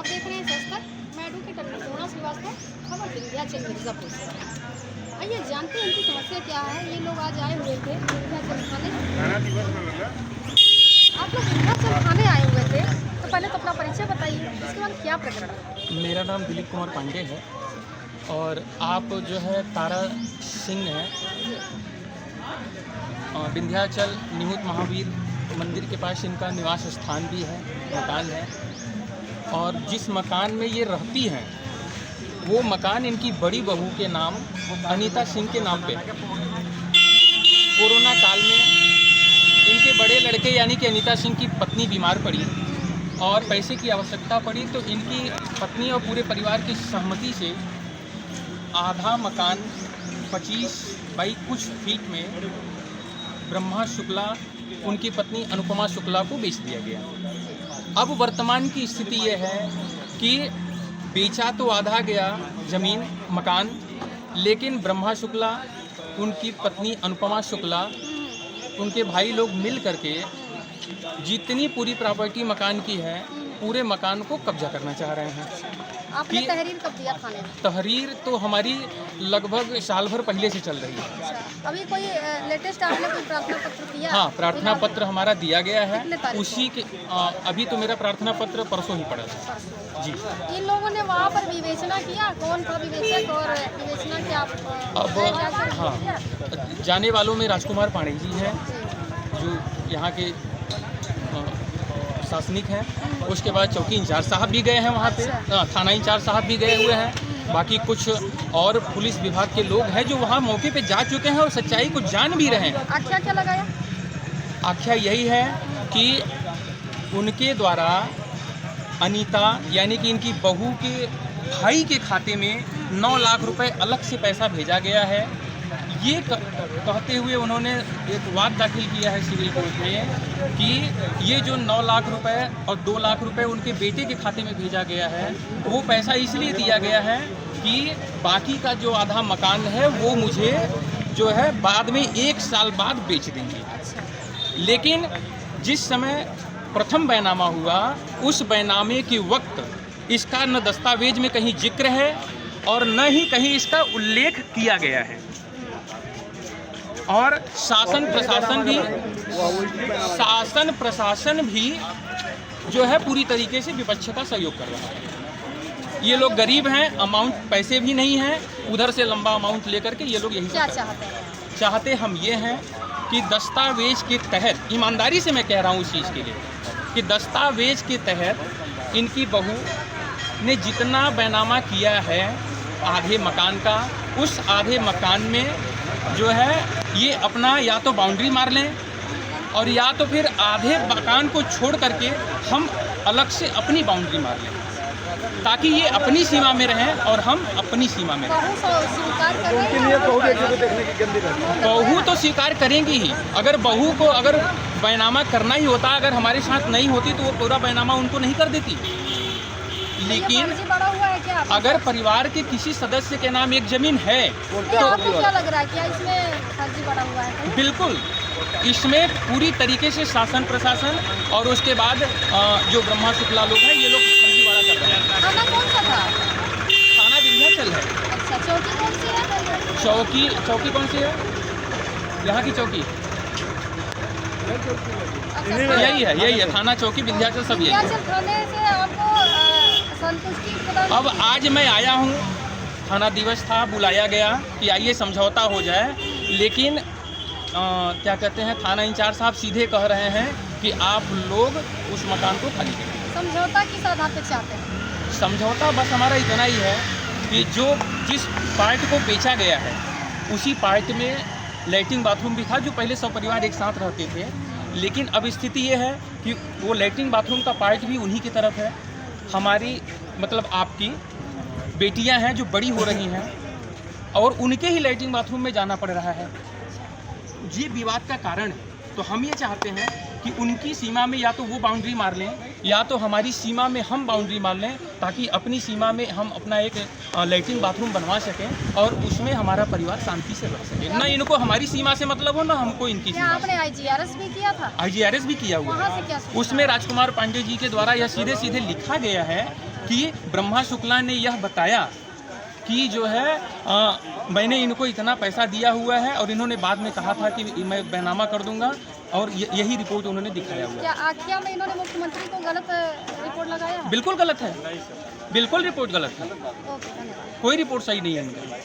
आप देख रहे हैं सस्तक, मैं एडवोकेट अन्नपूर्णा श्रीवास्तव, खबर विंध्याचल मिर्जापुर से। आइए जानते हैं इनकी समस्या क्या है। ये लोग आज आए हुए थे विंध्याचल थाने। आप लोग विंध्याचल थाने आए हुए थे, तो पहले तो अपना परिचय बताइए, इसके बाद क्या प्रकरण है। मेरा नाम दिलीप कुमार पांडे है और आप जो है तारा सिंह हैं, विंध्याचल निहुत महावीर मंदिर के पास इनका निवास स्थान भी है, मकान है। और जिस मकान में ये रहती हैं वो मकान इनकी बड़ी बहू के नाम अनीता सिंह के नाम पे। कोरोना काल में इनके बड़े लड़के यानी कि अनीता सिंह की पत्नी बीमार पड़ी और पैसे की आवश्यकता पड़ी, तो इनकी पत्नी और पूरे परिवार की सहमति से आधा मकान 25 बाई कुछ फीट में ब्रह्मा शुक्ला उनकी पत्नी अनुपमा शुक्ला को बेच दिया गया। अब वर्तमान की स्थिति ये है कि बेचा तो आधा गया ज़मीन मकान, लेकिन ब्रह्मा शुक्ला उनकी पत्नी अनुपमा शुक्ला उनके भाई लोग मिल करके जितनी पूरी प्रॉपर्टी मकान की है पूरे मकान को कब्जा करना चाह रहे हैं। आपने तहरीर कब दिया थाने में? तहरीर तो हमारी लगभग साल भर पहले से चल रही है। अभी कोई लेटेस्ट आपने कोई प्रार्थना पत्र दिया? हाँ, प्रार्थना पत्र हमारा दिया गया है। कितने तारीख उसी के अभी तो मेरा प्रार्थना पत्र परसों ही पड़ा था जी। इन लोगों ने वहाँ पर विवेचना किया, कौन था विवेचक और विवेचना क्या? अब हाँ, जाने वालों में राजकुमार पांडे जी हैं जो यहाँ के शासनिक हैं। उसके बाद चौकी इंचार्ज साहब भी गए हैं वहाँ पे, थाना इंचार्ज साहब भी गए हुए हैं। बाकी कुछ और पुलिस विभाग के लोग हैं जो वहाँ मौके पे जा चुके हैं और सच्चाई को जान भी रहे हैं। आख्या क्या लगाया? आख्या यही है कि उनके द्वारा अनीता यानी कि इनकी बहू के भाई के खाते में 9 लाख रुपए अलग से पैसा भेजा गया है। ये कहते हुए उन्होंने एक वाद दाखिल किया है सिविल कोर्ट में कि ये जो 9 लाख रुपए और 2 लाख रुपए उनके बेटे के खाते में भेजा गया है वो पैसा इसलिए दिया गया है कि बाकी का जो आधा मकान है वो मुझे जो है बाद में 1 साल बाद बेच देंगे। लेकिन जिस समय प्रथम बैनामा हुआ उस बैनामे के वक्त इसका न दस्तावेज में कहीं जिक्र है और न ही कहीं इसका उल्लेख किया गया है। और शासन प्रशासन भी जो है पूरी तरीके से विपक्ष का सहयोग कर रहा है। ये लोग गरीब हैं, अमाउंट पैसे भी नहीं हैं, उधर से लंबा अमाउंट लेकर के ये लोग यही क्या चाहते हम ये हैं कि दस्तावेज के तहत, ईमानदारी से मैं कह रहा हूँ इस चीज़ के लिए कि दस्तावेज के तहत इनकी बहू ने जितना बैनामा किया है आधे मकान का, उस आधे मकान में जो है ये अपना या तो बाउंड्री मार लें और या तो फिर आधे मकान को छोड़ करके हम अलग से अपनी बाउंड्री मार लें, ताकि ये अपनी सीमा में रहें और हम अपनी सीमा में रहें। बहू तो स्वीकार करेंगी ही। अगर बहू को अगर बैनामा करना ही होता, अगर हमारे साथ नहीं होती तो वो पूरा बैनामा उनको नहीं कर देती। लेकिन अगर परिवार के किसी सदस्य के नाम एक जमीन है तो आपको क्या लग रहा है, क्या इसमें फर्जी पड़ा हुआ है? बिल्कुल, इसमें पूरी तरीके से शासन प्रशासन और उसके बाद जो ब्रह्मा शुक्ला लोग हैं ये लोग फर्जीवाड़ा कर रहे हैं। थाना कौन सा था? थाना विंध्याचल है। अच्छा, चौकी कौन सी है? चौकी कौन सी है? यहाँ की चौकी यही है थाना चौकी विंध्याचल सब यही है। थाने से आपको संतुष्टि? अब आज मैं आया हूँ, थाना दिवस था, बुलाया गया कि आइए समझौता हो जाए, लेकिन क्या कहते हैं थाना इंचार्ज साहब सीधे कह रहे हैं कि आप लोग उस मकान को खाली करें। समझौता किस आधार पर चाहते हैं? समझौता बस हमारा इतना ही है कि जिस पार्ट को बेचा गया है उसी पार्ट में लैट्रिन बाथरूम भी था, जो पहले सब परिवार एक साथ रहते थे। लेकिन अब स्थिति ये है कि वो लैट्रिन बाथरूम का पार्ट भी उन्हीं की तरफ है। हमारी मतलब आपकी बेटियां हैं जो बड़ी हो रही हैं और उनके ही लैट्रिन बाथरूम में जाना पड़ रहा है। ये विवाद का कारण है। तो हम ये चाहते हैं कि उनकी सीमा में या तो वो बाउंड्री मार लें या तो हमारी सीमा में हम बाउंड्री मार लें, ताकि अपनी सीमा में हम अपना एक लैट्रिन बाथरूम बनवा सकें और उसमें हमारा परिवार शांति से रह सके। ना इनको हमारी सीमा से मतलब हो, ना हमको इनकी सीमा। आपने IGRS भी किया था? IGRS भी किया हुआ है। उसमें राजकुमार पांडे जी के द्वारा यह सीधे सीधे लिखा गया है कि ब्रह्मा शुक्ला ने यह बताया कि जो है मैंने इनको इतना पैसा दिया हुआ है और इन्होंने बाद में कहा था कि मैं बैनामा कर दूंगा, और यही रिपोर्ट उन्होंने दिखाया हुआ है। क्या आखिया में इन्होंने मुख्यमंत्री को गलत रिपोर्ट लगाया है? बिल्कुल गलत है, बिल्कुल रिपोर्ट गलत है, ओके, धन्यवाद। कोई रिपोर्ट सही नहीं है इनका।